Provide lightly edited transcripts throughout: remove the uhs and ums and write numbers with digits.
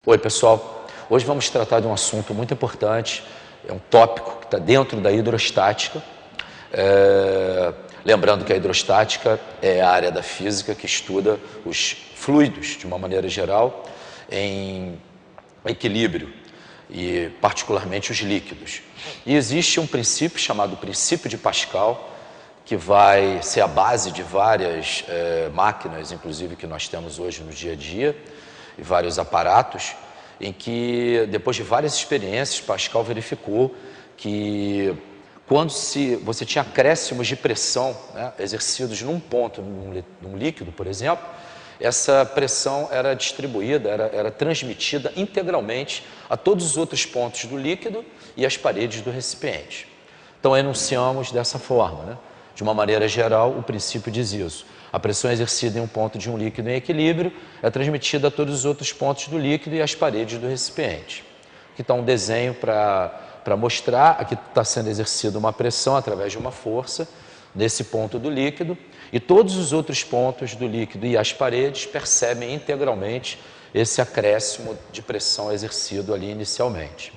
Oi, pessoal. Hoje vamos tratar de um assunto muito importante, é um tópico que está dentro da hidrostática. Lembrando que a hidrostática é a área da física que estuda os fluidos, de uma maneira geral, em equilíbrio, e particularmente os líquidos. E existe um princípio chamado princípio de Pascal, que vai ser a base de várias máquinas, inclusive que nós temos hoje no dia a dia, e vários aparatos, em que, depois de várias experiências, Pascal verificou que quando você tinha acréscimos de pressão, né, exercidos num ponto, num líquido, por exemplo, essa pressão era distribuída, era transmitida integralmente a todos os outros pontos do líquido e às paredes do recipiente. Então, enunciamos dessa forma, né? De uma maneira geral, o princípio diz isso. A pressão exercida em um ponto de um líquido em equilíbrio é transmitida a todos os outros pontos do líquido e às paredes do recipiente. Aqui está um desenho para mostrar, aqui está sendo exercida uma pressão através de uma força nesse ponto do líquido, e todos os outros pontos do líquido e as paredes percebem integralmente esse acréscimo de pressão exercido ali inicialmente.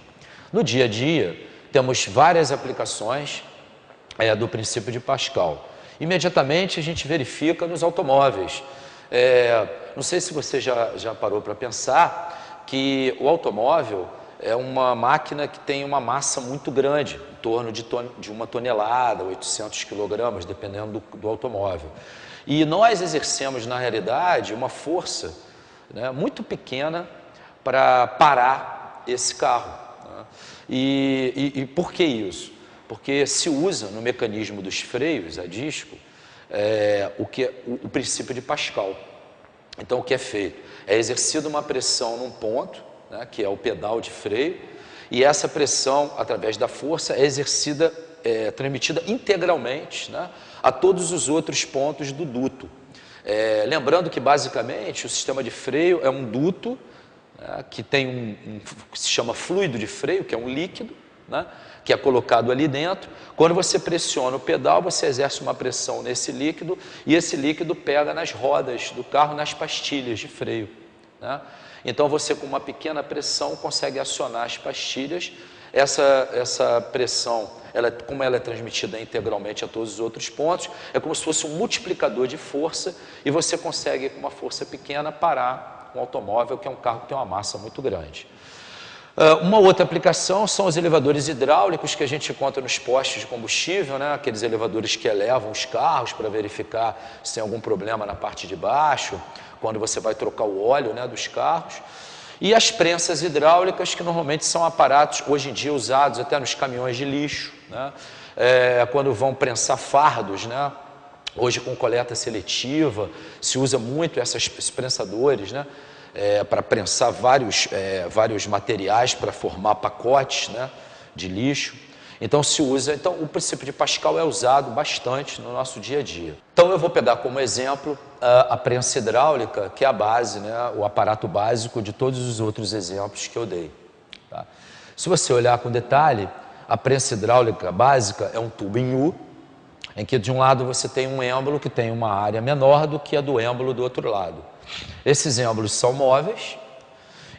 No dia a dia, temos várias aplicações do princípio de Pascal. Imediatamente a gente verifica nos automóveis. Não sei se você já parou para pensar que o automóvel é uma máquina que tem uma massa muito grande, em torno de 1 tonelada, 800 quilogramas, dependendo do automóvel. E nós exercemos, na realidade, uma força, né, muito pequena para parar esse carro, né? E por que isso? Porque se usa no mecanismo dos freios a disco o princípio de Pascal. Então, o que é feito? É exercida uma pressão num ponto, né, que é o pedal de freio, e essa pressão, através da força, é exercida, transmitida integralmente, né, a todos os outros pontos do duto. Lembrando que, basicamente, o sistema de freio é um duto, né, que tem que se chama fluido de freio, que é um líquido, né, que é colocado ali dentro. Quando você pressiona o pedal, você exerce uma pressão nesse líquido, e esse líquido pega nas rodas do carro, nas pastilhas de freio, né? Então, você, com uma pequena pressão, consegue acionar as pastilhas. Essa pressão, como ela é transmitida integralmente a todos os outros pontos, é como se fosse um multiplicador de força, e você consegue, com uma força pequena, parar um automóvel, que é um carro que tem uma massa muito grande. Uma outra aplicação são os elevadores hidráulicos que a gente encontra nos postos de combustível, né? Aqueles elevadores que elevam os carros para verificar se tem algum problema na parte de baixo, quando você vai trocar o óleo, né, dos carros. E as prensas hidráulicas, que normalmente são aparatos, hoje em dia, usados até nos caminhões de lixo, né? Quando vão prensar fardos, né? Hoje, com coleta seletiva, se usa muito esses prensadores, né? Para prensar vários materiais para formar pacotes, né, de lixo. Então, o princípio de Pascal é usado bastante no nosso dia a dia. Então, eu vou pegar como exemplo a prensa hidráulica, que é a base, né, o aparato básico de todos os outros exemplos que eu dei, tá? Se você olhar com detalhe, a prensa hidráulica básica é um tubo em U, em que de um lado você tem um êmbolo que tem uma área menor do que a do êmbolo do outro lado. Esses êmbolos são móveis.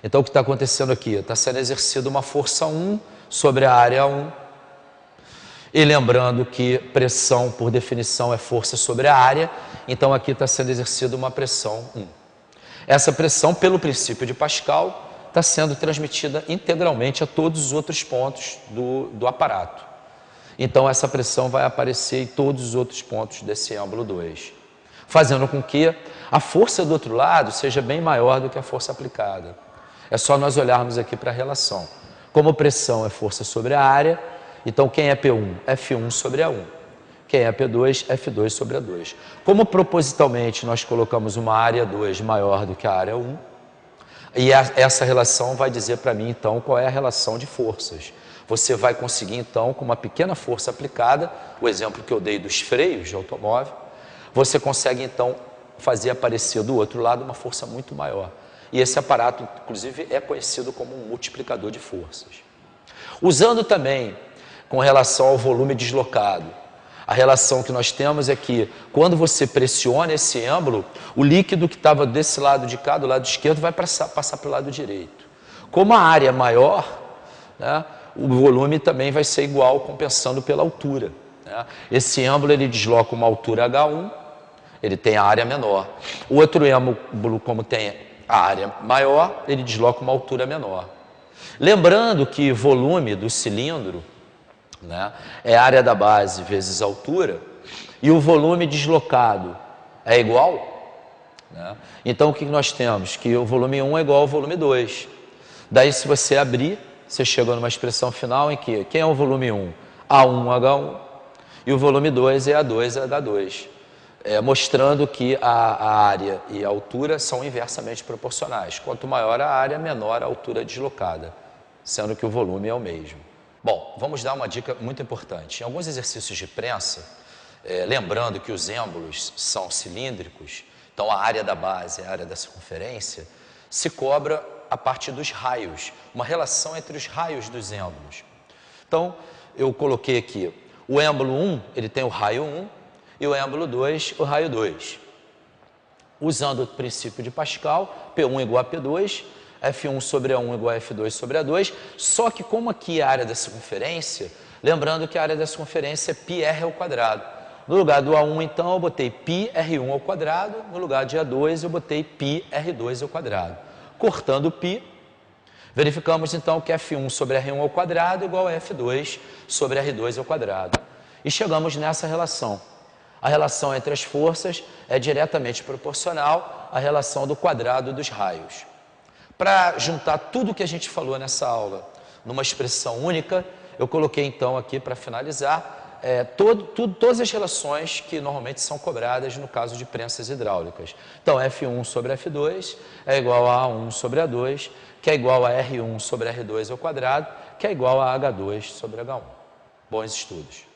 Então, o que está acontecendo aqui? Está sendo exercida uma força 1 sobre a área 1. E lembrando que pressão, por definição, é força sobre a área. Então, aqui está sendo exercida uma pressão 1. Essa pressão, pelo princípio de Pascal, está sendo transmitida integralmente a todos os outros pontos do aparato. Então, essa pressão vai aparecer em todos os outros pontos desse êmbolo 2, fazendo com que a força do outro lado seja bem maior do que a força aplicada. É só nós olharmos aqui para a relação. Como pressão é força sobre a área, então quem é P1? F1 sobre A1. Quem é P2? F2 sobre A2. Como propositalmente nós colocamos uma área 2 maior do que a área 1, e essa relação vai dizer para mim, então, qual é a relação de forças. Você vai conseguir, então, com uma pequena força aplicada, o exemplo que eu dei dos freios de automóvel, você consegue, então, fazer aparecer do outro lado uma força muito maior. E esse aparato, inclusive, é conhecido como um multiplicador de forças. Usando também com relação ao volume deslocado, a relação que nós temos é que, quando você pressiona esse êmbolo, o líquido que estava desse lado de cá, do lado esquerdo, vai passar para o lado direito. Como a área é maior, né, o volume também vai ser igual, compensando pela altura, né? Esse êmbolo ele desloca uma altura H1, ele tem a área menor. O outro êmbolo, como tem a área maior, ele desloca uma altura menor. Lembrando que volume do cilindro, né, é a área da base vezes a altura, e o volume deslocado é igual, né? Então, o que nós temos? Que o volume 1 é igual ao volume 2. Daí, se você abrir, você chega numa expressão final em que quem é o volume 1? A1H1, e o volume 2 é A2H2, mostrando que a área e a altura são inversamente proporcionais. Quanto maior a área, menor a altura deslocada, sendo que o volume é o mesmo. Bom, vamos dar uma dica muito importante. Em alguns exercícios de prensa, lembrando que os êmbolos são cilíndricos, então a área da base e a área da circunferência, se cobra a partir dos raios, uma relação entre os raios dos êmbolos. Então, eu coloquei aqui, o êmbolo 1, ele tem o raio 1, e o êmbolo 2, o raio 2. Usando o princípio de Pascal, P1 igual a P2, F1 sobre A1 igual a F2 sobre A2, só que como aqui é a área da circunferência, lembrando que a área da circunferência é πr ao quadrado. No lugar do A1, então, eu botei πr1 ao quadrado, no lugar de A2, eu botei πr2 ao quadrado. Cortando o π, verificamos então que F1 sobre R1 ao quadrado igual a F2 sobre R2 ao quadrado. E chegamos nessa relação. A relação entre as forças é diretamente proporcional à relação do quadrado dos raios. Para juntar tudo o que a gente falou nessa aula numa expressão única, eu coloquei então aqui para finalizar todas as relações que normalmente são cobradas no caso de prensas hidráulicas. Então, F1 sobre F2 é igual a A1 sobre A2, que é igual a R1 sobre R2 ao quadrado, que é igual a H2 sobre H1. Bons estudos!